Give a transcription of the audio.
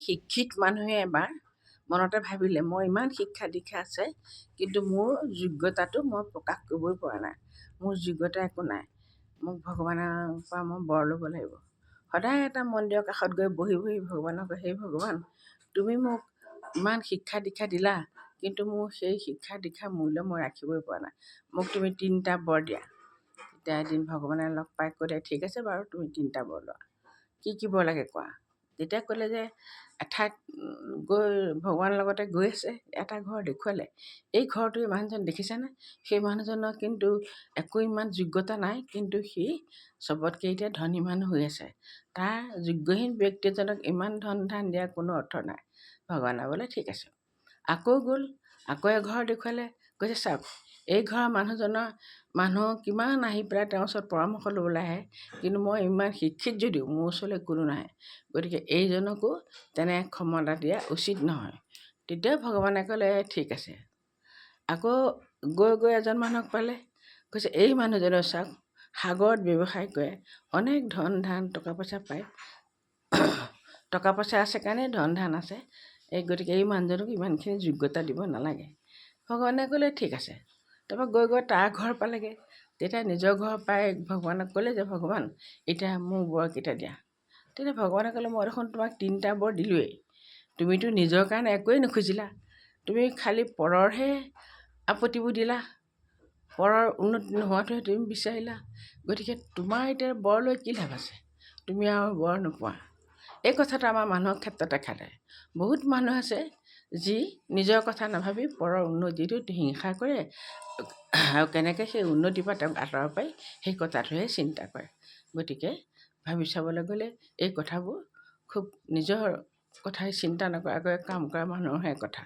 শিক্ষিত মানুহে এবাৰ মনতে ভাবিলে মই ইমান শিক্ষা দীক্ষা আছে কিন্তু মোৰ যোগ্যতাটো মই প্ৰকাশ কৰিবই পৰা নাই, মোৰ যোগ্যতা একো নাই, মোক ভগৱানৰ পৰা মই বৰ ল'ব লাগিব। সদায় এটা মন্দিৰৰ কাষত গৈ বহি বহি ভগৱানক কয়, সেই ভগৱান তুমি মোক ইমান শিক্ষা দীক্ষা দিলা কিন্তু মোৰ সেই শিক্ষা দীক্ষা মূল্য মই ৰাখিবই পৰা নাই, মোক তুমি 3টা বৰ দিয়া। তেতিয়া এদিন ভগৱানে লগ পাই ক'লে ঠিক আছে বাৰু তুমি 3টা বৰ লোৱা, কি বৰ লাগে কোৱা। তেতিয়া ক'লে যে এঠাইত গৈ ভগৱানৰ লগতে গৈ আছে, এটা ঘৰ দেখুৱালে, এই ঘৰটো মানুহজন দেখিছেনে, সেই মানুহজনৰ কিন্তু একো ইমান যোগ্যতা নাই কিন্তু সি চবতকৈ এতিয়া ধনী মানুহ হৈ আছে, তাৰ যোগ্যহীন ব্যক্তি এজনক ইমান ধন ধান দিয়াৰ কোনো অৰ্থ নাই। ভগৱানে বোলে ঠিক আছে। আকৌ গ'ল, আকৌ এঘৰ দেখুৱালে, কৈছে চাওক এই ঘৰৰ মানুহ কিমান আহি পেলাই তেওঁৰ ওচৰত পৰামৰ্শ ল'বলৈ আহে কিন্তু মই ইমান শিক্ষিত যদিও মোৰ ওচৰলৈ কোনো নাহে, গতিকে এইজনকো তেনে ক্ষমতা দিয়া উচিত নহয়। তেতিয়া ভগৱানে ক'লে ঠিক আছে। আকৌ গৈ এজন মানুহক পালে, কৈছে এই মানুহজনে চাওক সাগৰত ব্যৱসায় কৰে, অনেক ধন ধান টকা পইচা পায়, টকা পইচা আছে কাৰণে ধন ধান আছে, গতিকে এই মানুহজনক ইমানখিনি যোগ্যতা দিব নালাগে। ভগৱানে ক'লে ঠিক আছে। তাৰপৰা গৈ তাৰ ঘৰ পালেগৈ, তেতিয়া নিজৰ ঘৰ পাই ভগৱানক ক'লে যে ভগৱান এতিয়া মোৰ বৰকেইটা দিয়া। তেতিয়া ভগৱানে ক'লে মই দেখোন তোমাক 3টা বৰ দিলোঁৱেই, তুমিতো নিজৰ কাৰণে একোৱেই নুখুজিলা, তুমি খালি পৰৰহে আপত্তিবোৰ দিলা, পৰৰ উন্নতি নোহোৱাটোহে তুমি বিচাৰিলা, গতিকে তোমাৰ এতিয়া বৰ লৈ কি লাভ আছে, তুমি আৰু বৰ নোপোৱা। এই কথাটো আমাৰ মানুহৰ ক্ষেত্ৰতে খাটে। বহুত মানুহ আছে যি নিজৰ কথা নাভাবি পৰৰ উন্নতিটো হিংসা কৰে আৰু কেনেকৈ সেই উন্নতিৰ পৰা তেওঁক আঁতৰাব পাৰি সেই কথাটোহে চিন্তা কৰে। গতিকে ভাবি চাবলৈ গ'লে এই কথাবোৰ খুব নিজৰ কথাই চিন্তা নকৰাকৈ কাম কৰা মানুহৰহে কথা।